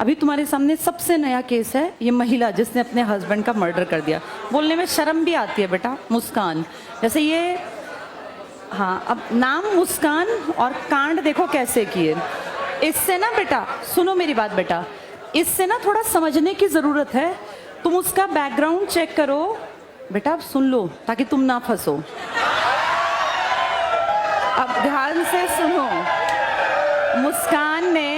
अभी तुम्हारे सामने सबसे नया केस है, ये महिला जिसने अपने हस्बैंड का मर्डर कर दिया। बोलने में शर्म भी आती है बेटा, मुस्कान। जैसे ये, हाँ, अब नाम मुस्कान और कांड देखो कैसे किए। इससे ना बेटा, सुनो मेरी बात बेटा, इससे ना थोड़ा समझने की ज़रूरत है। तुम उसका बैकग्राउंड चेक करो बेटा, अब सुन लो ताकि तुम ना फंसो। अब ध्यान से सुनो। मुस्कान ने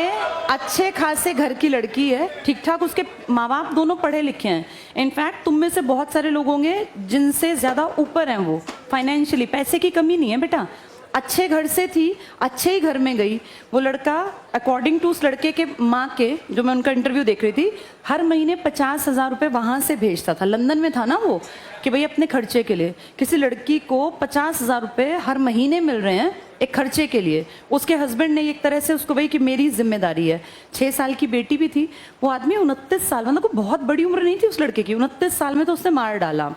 अच्छे खासे घर की लड़की है, ठीक ठाक, उसके माँ बाप दोनों पढ़े लिखे हैं। इनफैक्ट तुम में से बहुत सारे लोग होंगे जिनसे ज़्यादा ऊपर हैं वो फाइनेंशियली, पैसे की कमी नहीं है बेटा। अच्छे घर से थी, अच्छे ही घर में गई। वो लड़का अकॉर्डिंग टू उस लड़के के माँ के, जो मैं उनका इंटरव्यू देख रही थी, हर महीने 50,000 रुपये वहाँ से भेजता था। लंदन में था ना वो, कि भाई अपने खर्चे के लिए किसी लड़की को 50,000 रुपये हर महीने मिल रहे हैं एक खर्चे के लिए। उसके हस्बैंड ने एक तरह से उसको भाई कि मेरी जिम्मेदारी है। 6 साल की बेटी भी थी। वो आदमी 29 साल, मतलब कोई बहुत बड़ी उम्र नहीं थी उस लड़के की, 29 साल में तो उसने मार डाला।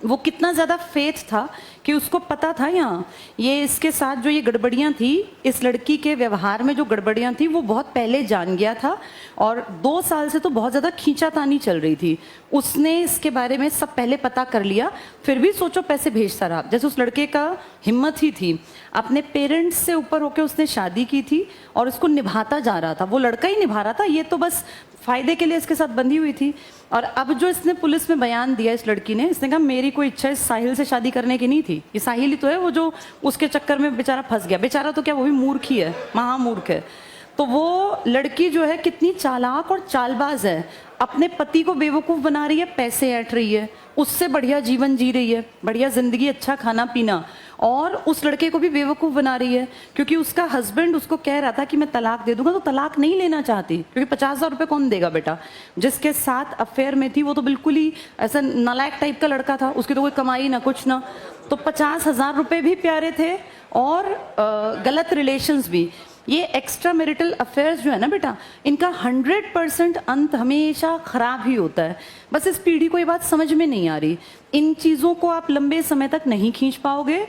वो कितना ज़्यादा फेथ था कि उसको पता था यहाँ ये इसके साथ जो ये गड़बड़ियाँ थी, इस लड़की के व्यवहार में जो गड़बड़ियाँ थी वो बहुत पहले जान गया था। और 2 साल से तो बहुत ज़्यादा खींचातानी चल रही थी। उसने इसके बारे में सब पहले पता कर लिया, फिर भी सोचो पैसे भेजता रहा। जैसे उस लड़के का हिम्मत ही थी, अपने पेरेंट्स से ऊपर होकर उसने शादी की थी और उसको निभाता जा रहा था। वो लड़का ही निभा रहा था, ये तो बस फायदे के लिए इसके साथ बंधी हुई थी। और अब जो इसने पुलिस में बयान दिया, इस लड़की ने, इसने कहा मेरी कोई इच्छा इस साहिल से शादी करने की नहीं थी। ये साहिल ही तो है वो जो उसके चक्कर में बेचारा फंस गया। बेचारा तो क्या, वो भी मूर्ख ही है, महामूर्ख है। तो वो लड़की जो है कितनी चालाक और चालबाज है, अपने पति को बेवकूफ़ बना रही है, पैसे ऐंठ रही है, उससे बढ़िया जीवन जी रही है, बढ़िया ज़िंदगी, अच्छा खाना पीना, और उस लड़के को भी बेवकूफ़ बना रही है। क्योंकि उसका हस्बैंड उसको कह रहा था कि मैं तलाक दे दूंगा, तो तलाक नहीं लेना चाहती, क्योंकि 50,000 रुपये कौन देगा बेटा। जिसके साथ अफेयर में थी वो तो बिल्कुल ही ऐसा नालायक टाइप का लड़का था, उसकी तो कोई कमाई ना कुछ ना। तो 50,000 रुपये भी प्यारे थे और गलत रिलेशंस भी। ये एक्स्ट्रा मैरिटल अफेयर्स जो है ना बेटा, इनका 100% अंत हमेशा खराब ही होता है। बस इस पीढ़ी को ये बात समझ में नहीं आ रही। इन चीज़ों को आप लंबे समय तक नहीं खींच पाओगे,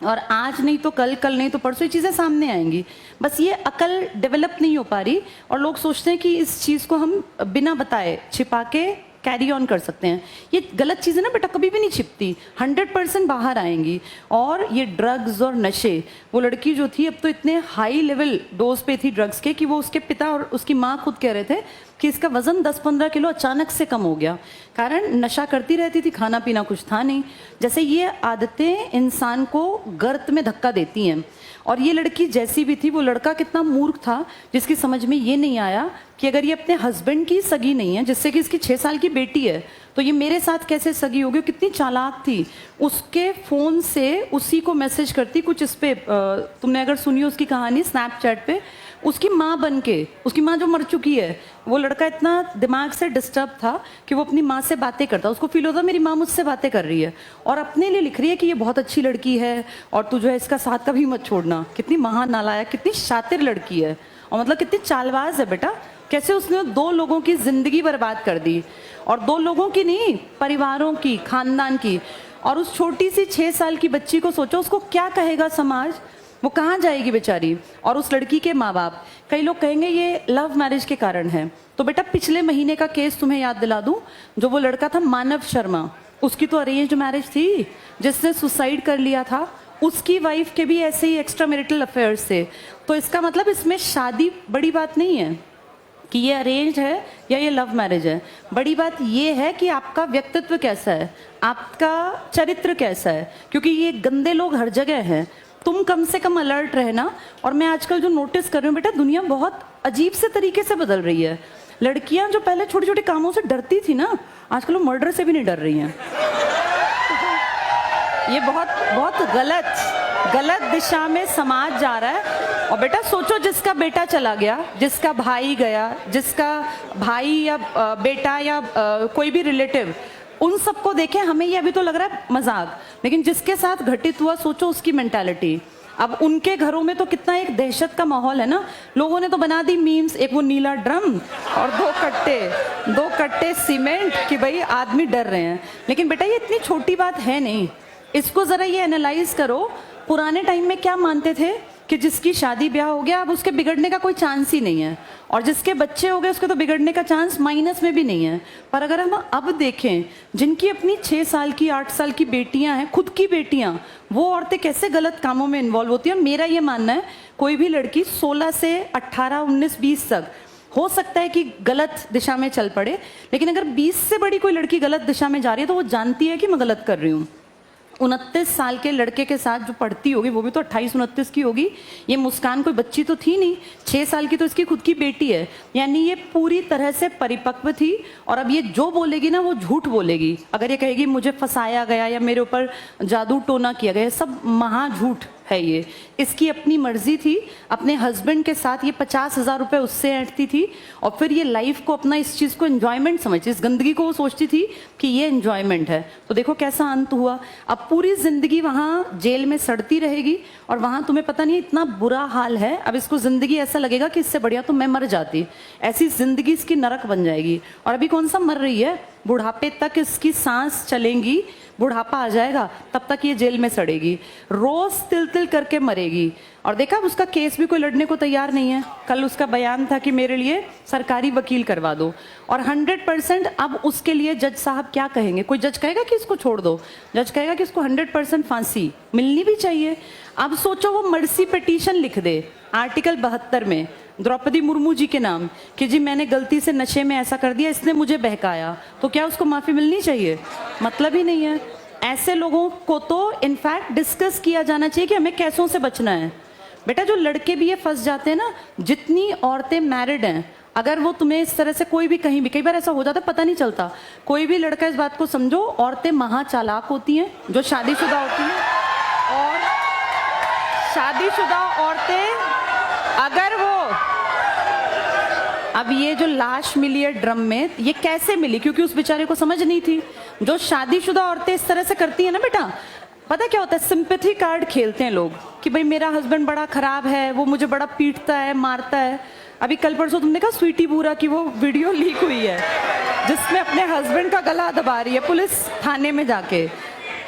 और आज नहीं तो कल, कल नहीं तो परसों ये चीज़ें सामने आएंगी। बस ये अकल डेवलप नहीं हो पा रही, और लोग सोचते हैं कि इस चीज़ को हम बिना बताए छिपा के कैरी ऑन कर सकते हैं। ये गलत चीज़ें ना बेटा कभी भी नहीं छिपती, 100% बाहर आएंगी। और ये ड्रग्स और नशे, वो लड़की जो थी अब तो इतने हाई लेवल डोज पे थी ड्रग्स के कि वो उसके पिता और उसकी माँ खुद कह रहे थे कि इसका वज़न 10-15 किलो अचानक से कम हो गया। कारण नशा करती रहती थी, खाना पीना कुछ था नहीं। जैसे ये आदतें इंसान को गर्त में धक्का देती हैं। और ये लड़की जैसी भी थी, वो लड़का कितना मूर्ख था जिसकी समझ में ये नहीं आया कि अगर ये अपने हस्बैंड की सगी नहीं है, जिससे कि इसकी 6 साल की बेटी है, तो ये मेरे साथ कैसे सगी होगी। कितनी चालाक थी, उसके फ़ोन से उसी को मैसेज करती कुछ इस पे, तुमने अगर सुनी उसकी कहानी स्नैपचैट पे, उसकी माँ बन के, उसकी माँ जो मर चुकी है। वो लड़का इतना दिमाग से डिस्टर्ब था कि वो अपनी माँ से बातें करता, उसको फील होता मेरी माँ मुझसे बातें कर रही है, और अपने लिए लिख रही है कि ये बहुत अच्छी लड़की है और तू जो है इसका साथ कभी मत छोड़ना। कितनी महानालायक, कितनी शातिर लड़की है, और मतलब कितनी चालबाज है बेटा। कैसे उसने 2 लोगों की ज़िंदगी बर्बाद कर दी, और 2 लोगों की नहीं, परिवारों की, खानदान की। और उस छोटी सी 6 साल की बच्ची को सोचो, उसको क्या कहेगा समाज, वो कहाँ जाएगी बेचारी। और उस लड़की के माँ बाप, कई लोग कहेंगे ये लव मैरिज के कारण है। तो बेटा पिछले महीने का केस तुम्हें याद दिला दूं, जो वो लड़का था मानव शर्मा, उसकी तो अरेंज्ड मैरिज थी, जिसने सुसाइड कर लिया था। उसकी वाइफ के भी ऐसे ही एक्स्ट्रा मैरिटल अफेयर्स थे। तो इसका मतलब इसमें शादी बड़ी बात नहीं है कि ये अरेंज है या ये लव मैरिज है। बड़ी बात ये है कि आपका व्यक्तित्व कैसा है, आपका चरित्र कैसा है। क्योंकि ये गंदे लोग हर जगह हैं, तुम कम से कम अलर्ट रहना। और मैं आजकल जो नोटिस कर रही हूँ बेटा, दुनिया बहुत अजीब से तरीके से बदल रही है। लड़कियां जो पहले छोटे छोटे कामों से डरती थी ना, आजकल वो मर्डर से भी नहीं डर रही हैं। ये बहुत बहुत गलत दिशा में समाज जा रहा है। और बेटा सोचो, जिसका बेटा चला गया, जिसका भाई गया, जिसका भाई या बेटा या कोई भी रिलेटिव, उन सबको देखें, हमें ये अभी तो लग रहा है मजाक, लेकिन जिसके साथ घटित हुआ सोचो उसकी मेंटालिटी। अब उनके घरों में तो कितना एक दहशत का माहौल है ना। लोगों ने तो बना दी मीम्स, एक वो नीला ड्रम और 2 कट्टे सीमेंट, कि भाई आदमी डर रहे हैं। लेकिन बेटा ये इतनी छोटी बात है नहीं। इसको जरा ये एनालाइज करो, पुराने टाइम में क्या मानते थे कि जिसकी शादी ब्याह हो गया अब उसके बिगड़ने का कोई चांस ही नहीं है, और जिसके बच्चे हो गए उसके तो बिगड़ने का चांस माइनस में भी नहीं है। पर अगर हम अब देखें, जिनकी अपनी 6 साल की 8 साल की बेटियां हैं, खुद की बेटियां, वो औरतें कैसे गलत कामों में इन्वॉल्व होती हैं। मेरा ये मानना है कोई भी लड़की 16 से 18, 19, 20 तक हो सकता है कि गलत दिशा में चल पड़े, लेकिन अगर 20 से बड़ी कोई लड़की गलत दिशा में जा रही है तो वो जानती है कि मैं गलत कर रही हूँ। 29 साल के लड़के के साथ जो पढ़ती होगी, वो भी तो 28-29 की होगी। ये मुस्कान कोई बच्ची तो थी नहीं, 6 साल की तो इसकी खुद की बेटी है, यानी ये पूरी तरह से परिपक्व थी। और अब ये जो बोलेगी ना वो झूठ बोलेगी। अगर ये कहेगी मुझे फंसाया गया या मेरे ऊपर जादू टोना किया गया, सब महा झूठ है ये। इसकी अपनी मर्जी थी, अपने हस्बैंड के साथ ये 50,000 रुपए उससे ऐंठती थी, और फिर ये लाइफ को अपना इस चीज़ को एंजॉयमेंट समझती, इस गंदगी को वो सोचती थी कि ये एंजॉयमेंट है। तो देखो कैसा अंत हुआ। अब पूरी जिंदगी वहाँ जेल में सड़ती रहेगी, और वहाँ तुम्हें पता नहीं इतना बुरा हाल है। अब इसको जिंदगी ऐसा लगेगा कि इससे बढ़िया तो मैं मर जाती, ऐसी जिंदगी इसकी नरक बन जाएगी। और अभी कौन सा मर रही है, बुढ़ापे तक इसकी सांस चलेंगी, बुढ़ापा आ जाएगा तब तक ये जेल में सड़ेगी, रोज तिल तिल करके मरेगी। और देखा उसका केस भी कोई लड़ने को तैयार नहीं है। कल उसका बयान था कि मेरे लिए सरकारी वकील करवा दो, और 100% अब उसके लिए जज साहब क्या कहेंगे। कोई जज कहेगा कि इसको छोड़ दो, जज कहेगा कि इसको 100% फांसी मिलनी भी चाहिए। अब सोचो वो मर्सी पिटीशन लिख दे आर्टिकल 72 में द्रौपदी मुर्मू जी के नाम कि जी मैंने गलती से नशे में ऐसा कर दिया, इसने मुझे बहकाया, तो क्या उसको माफी मिलनी चाहिए? मतलब ही नहीं है। ऐसे लोगों को तो इनफैक्ट डिस्कस किया जाना चाहिए कि हमें कैसों से बचना है। बेटा जो लड़के भी ये फंस जाते हैं ना, जितनी औरतें मैरिड हैं, अगर वो तुम्हें इस तरह से कोई भी कहीं भी, कई बार ऐसा हो जाता है पता नहीं चलता, कोई भी लड़का इस बात को समझो, औरतें महा चालाक होती हैं जो शादीशुदा होती हैं। और शादीशुदा औरतें अगर वो, अब ये जो लाश मिली है ड्रम में, ये कैसे मिली? क्योंकि उस बेचारे को समझ नहीं थी। जो शादीशुदा औरतें इस तरह से करती हैं ना बेटा, पता क्या होता है, सिंपैथी कार्ड खेलते हैं लोग कि भाई मेरा हस्बैंड बड़ा खराब है, वो मुझे बड़ा पीटता है, मारता है। अभी कल परसों तुमने कहा स्वीटी बूरा की वो वीडियो लीक हुई है जिसमें अपने हस्बैंड का गला दबा रही है पुलिस थाने में जाके।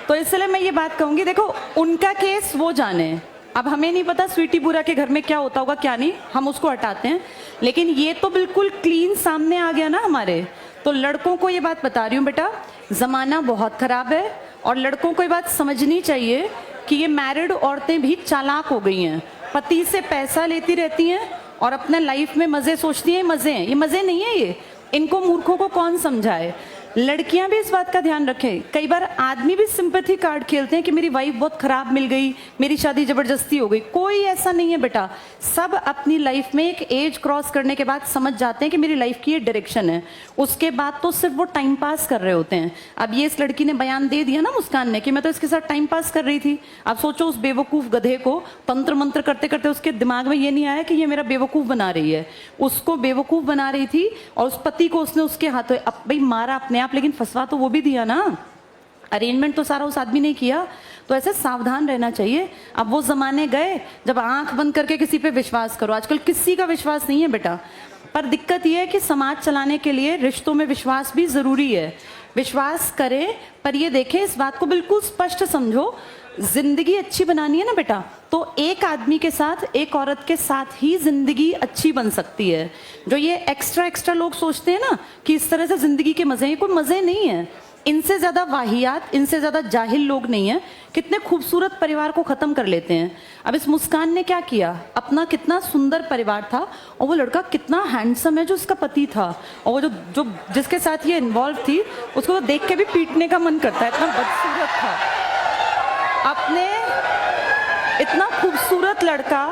तो इसलिए मैं ये बात कहूंगी, देखो उनका केस वो जाने, अब हमें नहीं पता स्वीटी बुरा के घर में क्या होता होगा क्या नहीं, हम उसको हटाते हैं। लेकिन ये तो बिल्कुल क्लीन सामने आ गया ना हमारे। तो लड़कों को ये बात बता रही हूँ बेटा, जमाना बहुत खराब है, और लड़कों को ये बात समझनी चाहिए कि ये मैरिड औरतें भी चालाक हो गई हैं, पति से पैसा लेती रहती हैं और अपने लाइफ में मजे सोचती हैं। मजे हैं ये, मजे नहीं है ये। इनको मूर्खों को कौन समझाए। लड़कियां भी इस बात का ध्यान रखें। कई बार आदमी भी सिंपैथी कार्ड खेलते हैं कि मेरी वाइफ बहुत खराब मिल गई, मेरी शादी जबरदस्ती हो गई। कोई ऐसा नहीं है बेटा। सब अपनी लाइफ में एक एज क्रॉस करने के बाद समझ जाते हैं कि मेरी लाइफ की ये डायरेक्शन है। उसके बाद तो सिर्फ वो टाइम पास कर रहे होते हैं। अब ये इस लड़की ने बयान दे दिया ना मुस्कान ने कि मैं तो इसके साथ टाइम पास कर रही थी। अब सोचो उस बेवकूफ गधे को तंत्र मंत्र करते करते उसके दिमाग में ये नहीं आया कि ये मेरा बेवकूफ बना रही है। उसको बेवकूफ बना रही थी, और उस पति को उसने उसके हाथों भाई मारा अपने आप, लेकिन फंसवा तो वो भी दिया ना। अरेंजमेंट तो सारा उस आदमी ने किया। तो ऐसे सावधान रहना चाहिए। अब वो जमाने गए जब आंख बंद करके किसी पे विश्वास करो। आजकल किसी का विश्वास नहीं है बेटा। पर दिक्कत ये है कि समाज चलाने के लिए रिश्तों में विश्वास भी जरूरी है। विश्वास करें, पर ये देखें, इस बात को बिल्कुल स्पष्ट समझो, जिंदगी अच्छी बनानी है ना बेटा, तो एक आदमी के साथ, एक औरत के साथ ही जिंदगी अच्छी बन सकती है। जो ये एक्स्ट्रा लोग सोचते हैं ना कि इस तरह से जिंदगी के मजे हैं, कोई मजे नहीं है। इनसे ज्यादा वाहियात, इनसे ज्यादा जाहिल लोग नहीं है। कितने खूबसूरत परिवार को खत्म कर लेते हैं। अब इस मुस्कान ने क्या किया, अपना कितना सुंदर परिवार था, और वो लड़का कितना हैंडसम है जो उसका पति था, और वो जो जिसके साथ ये इन्वॉल्व थी, उसको तो देख के भी पीटने का मन करता है, इतना बदसूरत था। अपने इतना खूबसूरत लड़का,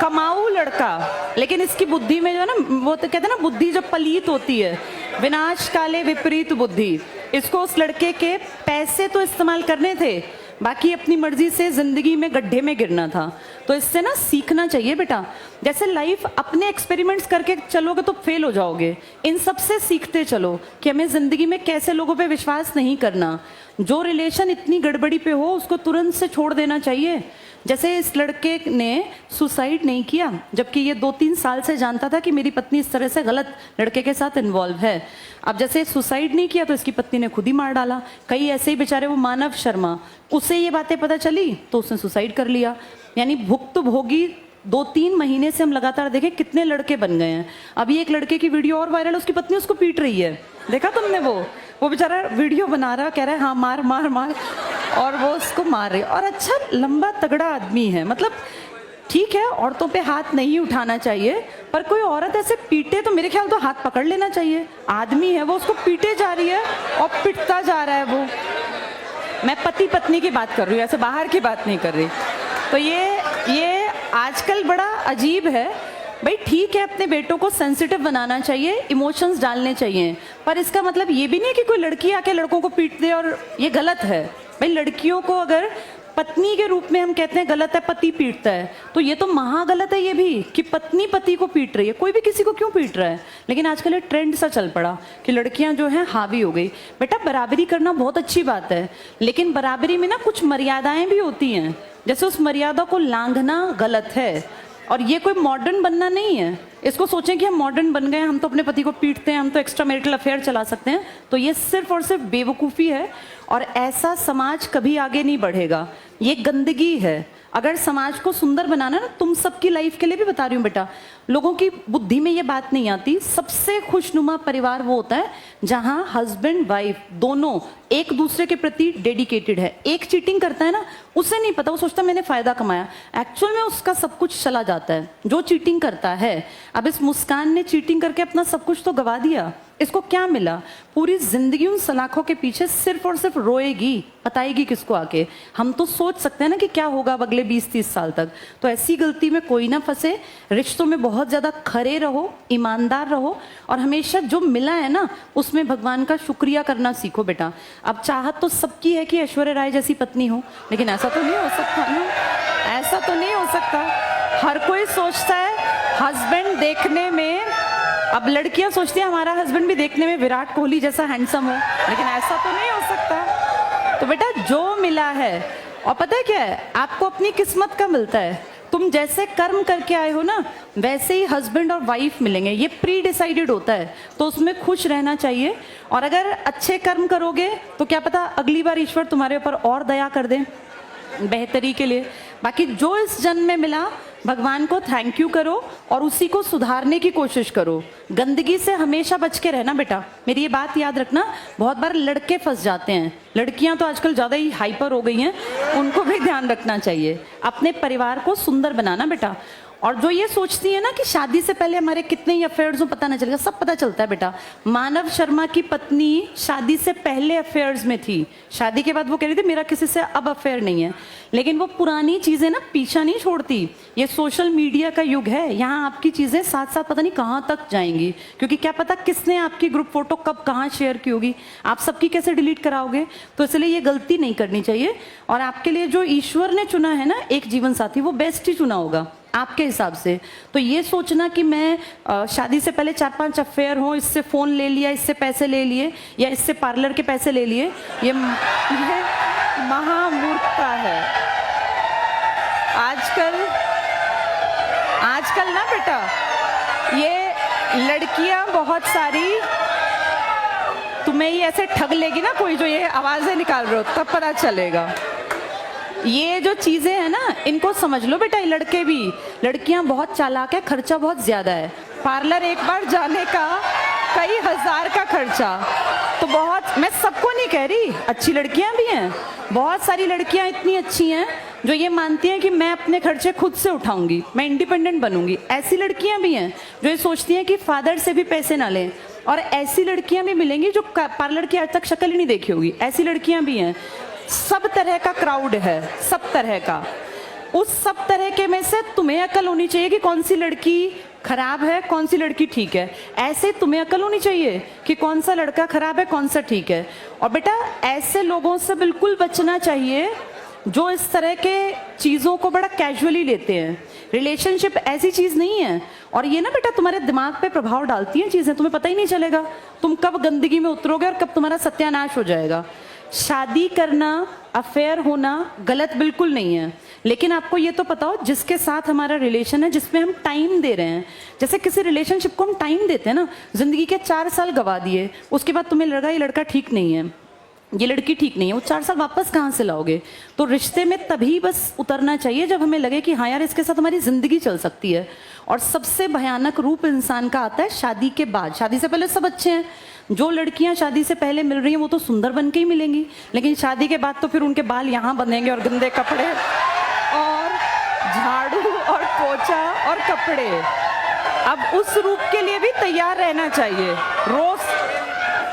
कमाऊ लड़का, लेकिन इसकी बुद्धि में जो है ना, वो तो कहते हैं ना बुद्धि जब पलीत होती है, विनाश काले विपरीत बुद्धि। इसको उस लड़के के पैसे तो इस्तेमाल करने थे, बाकी अपनी मर्जी से जिंदगी में गड्ढे में गिरना था। तो इससे ना सीखना चाहिए बेटा। जैसे लाइफ अपने एक्सपेरिमेंट्स करके चलोगे तो फेल हो जाओगे, इन सब से सीखते चलो कि हमें जिंदगी में कैसे लोगों पे विश्वास नहीं करना। जो रिलेशन इतनी गड़बड़ी पे हो उसको तुरंत से छोड़ देना चाहिए। जैसे इस लड़के ने सुसाइड नहीं किया, जबकि ये 2-3 साल से जानता था कि मेरी पत्नी इस तरह से गलत लड़के के साथ इन्वॉल्व है। अब जैसे सुसाइड नहीं किया तो इसकी पत्नी ने खुद ही मार डाला। कई ऐसे ही बेचारे, वो मानव शर्मा, उसे ये बातें पता चली तो उसने सुसाइड कर लिया। यानी भुक्तभोगी 2-3 महीने से हम लगातार देखें कितने लड़के बन गए हैं। अभी एक लड़के की वीडियो और वायरल, उसकी पत्नी उसको पीट रही है, देखा तुमने? वो बेचारा वीडियो बना रहा, कह रहा है हाँ मार मार मार, और वो उसको मार रही। और अच्छा लंबा तगड़ा आदमी है, मतलब ठीक है औरतों पे हाथ नहीं उठाना चाहिए, पर कोई औरत ऐसे पीटे तो मेरे ख्याल तो हाथ पकड़ लेना चाहिए। आदमी है वो, उसको पीटे जा रही है और पिटता जा रहा है वो। मैं पति पत्नी की बात कर रही हूँ, ऐसे बाहर की बात नहीं कर रही। तो ये आजकल बड़ा अजीब है। भाई ठीक है, अपने बेटों को सेंसिटिव बनाना चाहिए, इमोशंस डालने चाहिए, पर इसका मतलब ये भी नहीं कि कोई लड़की आके लड़कों को पीट दे, और ये गलत है। भाई लड़कियों को अगर पत्नी के रूप में हम कहते हैं गलत है, पति पीटता है, तो ये तो महा गलत है ये भी, कि पत्नी पति को पीट रही है। कोई भी किसी को क्यों पीट रहा है? लेकिन आजकल ये ट्रेंड सा चल पड़ा कि लड़कियां जो हैं हावी हो गई। बेटा बराबरी करना बहुत अच्छी बात है, लेकिन बराबरी में ना कुछ मर्यादाएं भी होती हैं, जैसे उस मर्यादा को लांघना गलत है। और ये कोई मॉडर्न बनना नहीं है। इसको सोचें कि हम मॉडर्न बन गए, हम तो अपने पति को पीटते हैं, हम तो एक्स्ट्रा मैरिटल अफेयर चला सकते हैं, तो ये सिर्फ और सिर्फ बेवकूफ़ी है, और ऐसा समाज कभी आगे नहीं बढ़ेगा। ये गंदगी है। अगर समाज को सुंदर बनाना ना, तुम सबकी लाइफ के लिए भी बता रही हूँ बेटा, लोगों की बुद्धि में ये बात नहीं आती। सबसे खुशनुमा परिवार वो होता है जहां हस्बैंड वाइफ दोनों एक दूसरे के प्रति डेडिकेटेड है। एक चीटिंग करता है ना, उसे नहीं पता, वो सोचता है मैंने फायदा कमाया, एक्चुअल में उसका सब कुछ चला जाता है जो चीटिंग करता है। अब इस मुस्कान ने चीटिंग करके अपना सब कुछ तो गवा दिया। इसको क्या मिला? पूरी जिंदगी उन सलाखों के पीछे सिर्फ और सिर्फ रोएगी, बताएगी किसको आके। हम तो सोच सकते हैं ना कि क्या होगा अगले 20-30 साल तक। तो ऐसी गलती में कोई ना फंसे, रिश्तों में बहुत ज्यादा खरे रहो, ईमानदार रहो, और हमेशा जो मिला है ना उसमें भगवान का शुक्रिया करना सीखो बेटा। अब चाहत तो सबकी है कि ऐश्वर्या राय जैसी पत्नी हो, लेकिन ऐसा तो नहीं हो सकता ना, ऐसा तो नहीं हो सकता। हर कोई सोचता है हस्बैंड देखने में, अब लड़कियां सोचती हैं हमारा हस्बैंड भी देखने में विराट कोहली जैसा हैंडसम हो, लेकिन ऐसा तो नहीं हो सकता। तो बेटा जो मिला है, और पता है क्या है, आपको अपनी किस्मत का मिलता है। तुम जैसे कर्म करके आए हो ना, वैसे ही हस्बैंड और वाइफ मिलेंगे, ये प्री डिसाइडेड होता है, तो उसमें खुश रहना चाहिए। और अगर अच्छे कर्म करोगे तो क्या पता अगली बार ईश्वर तुम्हारे ऊपर और दया कर दे बेहतरी के लिए। बाकी जो इस जन्म में मिला, भगवान को थैंक यू करो और उसी को सुधारने की कोशिश करो। गंदगी से हमेशा बच के रहना बेटा, मेरी ये बात याद रखना। बहुत बार लड़के फंस जाते हैं, लड़कियां तो आजकल ज़्यादा ही हाइपर हो गई हैं, उनको भी ध्यान रखना चाहिए। अपने परिवार को सुंदर बनाना बेटा। और जो ये सोचती है ना कि शादी से पहले हमारे कितने ही अफेयर्स हो पता ना चलेगा, सब पता चलता है बेटा। मानव शर्मा की पत्नी शादी से पहले अफेयर्स में थी, शादी के बाद वो कह रही थी मेरा किसी से अब अफेयर नहीं है, लेकिन वो पुरानी चीजें ना पीछा नहीं छोड़ती। ये सोशल मीडिया का युग है, यहाँ आपकी चीजें साथ साथ पता नहीं कहाँ तक जाएंगी, क्योंकि क्या पता किसने आपकी ग्रुप फोटो कब कहाँ शेयर की होगी, आप सबकी कैसे डिलीट कराओगे। तो इसलिए ये गलती नहीं करनी चाहिए। और आपके लिए जो ईश्वर ने चुना है ना एक जीवन साथी, वो बेस्ट ही चुना होगा आपके हिसाब से। तो ये सोचना कि मैं शादी से पहले 4-5 अफेयर हो, इससे फोन ले लिया, इससे पैसे ले लिए, या इससे पार्लर के पैसे ले लिए, ये महामूर्खता है। आजकल ना बेटा ये लड़कियां बहुत सारी तुम्हें ही ऐसे ठग लेगी ना कोई, जो ये आवाजें निकाल रहे हो, तब पता चलेगा। ये जो चीजें हैं ना इनको समझ लो बेटा। ये लड़के भी, लड़कियां बहुत चालाक है, खर्चा बहुत ज्यादा है। पार्लर एक बार जाने का कई हजार का खर्चा, तो बहुत, मैं सबको नहीं कह रही, अच्छी लड़कियां भी हैं, बहुत सारी लड़कियां इतनी अच्छी हैं जो ये मानती हैं कि मैं अपने खर्चे खुद से उठाऊंगी, मैं इंडिपेंडेंट बनूंगी। ऐसी लड़कियां भी हैं जो ये सोचती हैं कि फादर से भी पैसे ना लें, और ऐसी लड़कियां भी मिलेंगी जो पार्लर की आज तक शक्ल ही नहीं देखी होगी, ऐसी लड़कियां भी हैं। सब तरह का क्राउड है, सब तरह का। उस सब तरह के में से तुम्हें अकल होनी चाहिए कि कौन सी लड़की खराब है, कौन सी लड़की ठीक है। ऐसे तुम्हें अकल होनी चाहिए कि कौन सा लड़का खराब है, कौन सा ठीक है। और बेटा ऐसे लोगों से बिल्कुल बचना चाहिए जो इस तरह के चीज़ों को बड़ा कैजुअली लेते हैं। रिलेशनशिप ऐसी चीज़ नहीं है, और ये ना बेटा तुम्हारे दिमाग पे प्रभाव डालती हैं चीज़ें, तुम्हें पता ही नहीं चलेगा तुम कब गंदगी में उतरोगे और कब तुम्हारा सत्यानाश हो जाएगा। शादी करना, अफेयर होना गलत बिल्कुल नहीं है, लेकिन आपको ये तो पता हो जिसके साथ हमारा रिलेशन है, जिसमें हम टाइम दे रहे हैं। जैसे किसी रिलेशनशिप को हम टाइम देते हैं ना, जिंदगी के 4 साल गवा दिए, उसके बाद तुम्हें लगा ये लड़का ठीक नहीं है, ये लड़की ठीक नहीं है, वो 4 साल वापस कहाँ से लाओगे? तो रिश्ते में तभी बस उतरना चाहिए जब हमें लगे कि हाँ यार इसके साथ हमारी जिंदगी चल सकती है। और सबसे भयानक रूप इंसान का आता है शादी के बाद। शादी से पहले सब अच्छे हैं, जो लड़कियां शादी से पहले मिल रही हैं वो तो सुंदर बन के ही मिलेंगी, लेकिन शादी के बाद तो फिर उनके बाल यहाँ बंधेंगे और गंदे कपड़े और झाड़ू और पोछा और कपड़े। अब उस रूप के लिए भी तैयार रहना चाहिए। रोज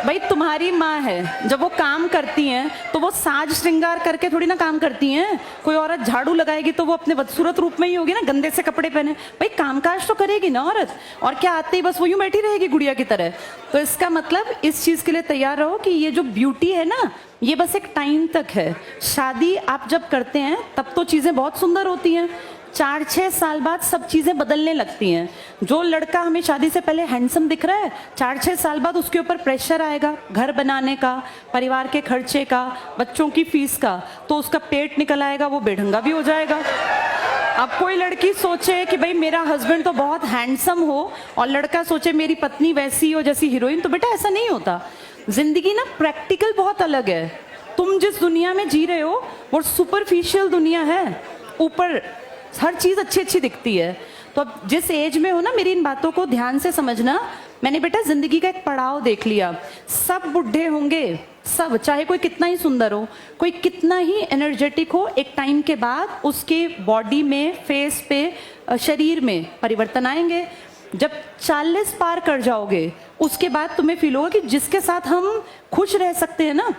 भाई तुम्हारी माँ है, जब वो काम करती हैं तो वो साज श्रृंगार करके थोड़ी ना काम करती हैं। कोई औरत झाड़ू लगाएगी तो वो अपने बदसूरत रूप में ही होगी ना, गंदे से कपड़े पहने। भाई कामकाज तो करेगी ना औरत, और क्या आते ही बस वो यूं बैठी रहेगी गुड़िया की तरह? तो इसका मतलब इस चीज के लिए तैयार रहो कि ये जो ब्यूटी है ना, ये बस एक टाइम तक है। शादी आप जब करते हैं तब तो चीजें बहुत सुंदर होती हैं, 4-6 साल बाद सब चीजें बदलने लगती हैं। जो लड़का हमें शादी से पहले हैंडसम दिख रहा है, 4-6 साल बाद उसके ऊपर प्रेशर आएगा घर बनाने का, परिवार के खर्चे का, बच्चों की फीस का, तो उसका पेट निकल आएगा, वो बेढंगा भी हो जाएगा। अब कोई लड़की सोचे कि भाई मेरा हस्बैंड तो बहुत हैंडसम हो और लड़का सोचे मेरी पत्नी वैसी हो जैसी हीरोइन, तो बेटा ऐसा नहीं होता। जिंदगी ना प्रैक्टिकल बहुत अलग है। तुम जिस दुनिया में जी रहे हो वो सुपरफिशियल दुनिया है, ऊपर हर चीज अच्छी अच्छी दिखती है। तो अब जिस एज में हो ना, मेरी इन बातों को ध्यान से समझना। मैंने बेटा जिंदगी का एक पड़ाव देख लिया। सब बुढ़े होंगे, सब, चाहे कोई कितना ही सुंदर हो, कोई कितना ही एनर्जेटिक हो, एक टाइम के बाद उसके बॉडी में, फेस पे, शरीर में परिवर्तन आएंगे। जब 40 पार कर जाओगे उसके बाद तुम्हें फील होगा कि जिसके साथ हम खुश रह सकते हैं ना,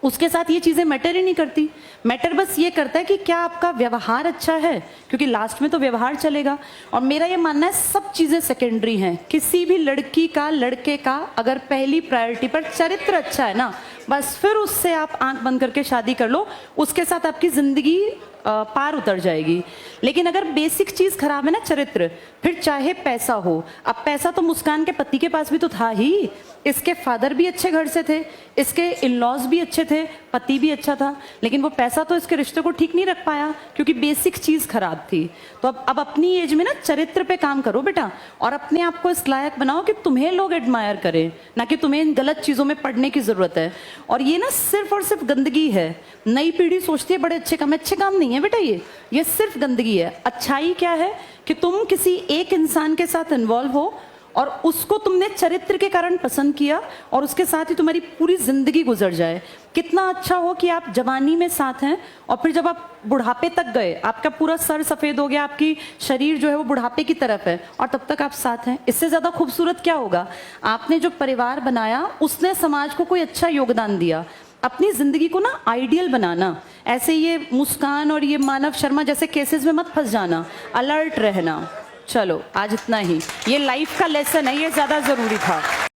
उसके साथ ये चीजें मैटर ही नहीं करती। मैटर बस ये करता है कि क्या आपका व्यवहार अच्छा है, क्योंकि लास्ट में तो व्यवहार चलेगा। और मेरा ये मानना है सब चीजें सेकेंडरी हैं। किसी भी लड़की का, लड़के का अगर पहली प्रायोरिटी पर चरित्र अच्छा है ना, बस फिर उससे आप आंख बंद करके शादी कर लो, उसके साथ आपकी जिंदगी पार उतर जाएगी। लेकिन अगर बेसिक चीज खराब है ना, चरित्र, फिर चाहे पैसा हो। अब पैसा तो मुस्कान के पति के पास भी तो था ही, इसके फादर भी अच्छे घर से थे, इसके इन लॉज भी अच्छे थे, पति भी अच्छा था, लेकिन वो पैसा तो इसके रिश्ते को ठीक नहीं रख पाया क्योंकि बेसिक चीज खराब थी। तो अब अपनी एज में ना चरित्र पे काम करो बेटा, और अपने आप को इस लायक बनाओ कि तुम्हें लोग एडमायर करें, ना कि तुम्हें इन गलत चीजों में पड़ने की जरूरत है। और ये ना सिर्फ और सिर्फ गंदगी है। नई पीढ़ी सोचती है बड़े अच्छे काम नहीं है बेटा, ये सिर्फ गंदगी है। अच्छाई क्या है कि तुम किसी एक इंसान के साथ इन्वॉल्व हो और उसको तुमने चरित्र के कारण पसंद किया और उसके साथ ही तुम्हारी पूरी जिंदगी गुजर जाए। कितना अच्छा हो कि आप जवानी में साथ हैं और फिर जब आप बुढ़ापे तक गए, आपका पूरा सर सफेद हो गया, आपकी शरीर जो है वो बुढ़ापे की तरफ है और तब तक आप साथ हैं। इससे ज्यादा खूबसूरत क्या होगा? आपने जो परिवार बनाया उसने समाज को कोई अच्छा योगदान दिया। अपनी जिंदगी को ना आइडियल बनाना। ऐसे ये मुस्कान और ये मानव शर्मा जैसे केसेस में मत फंस जाना, अलर्ट रहना। चलो आज इतना ही, ये लाइफ का लेसन है, ये ज्यादा जरूरी था।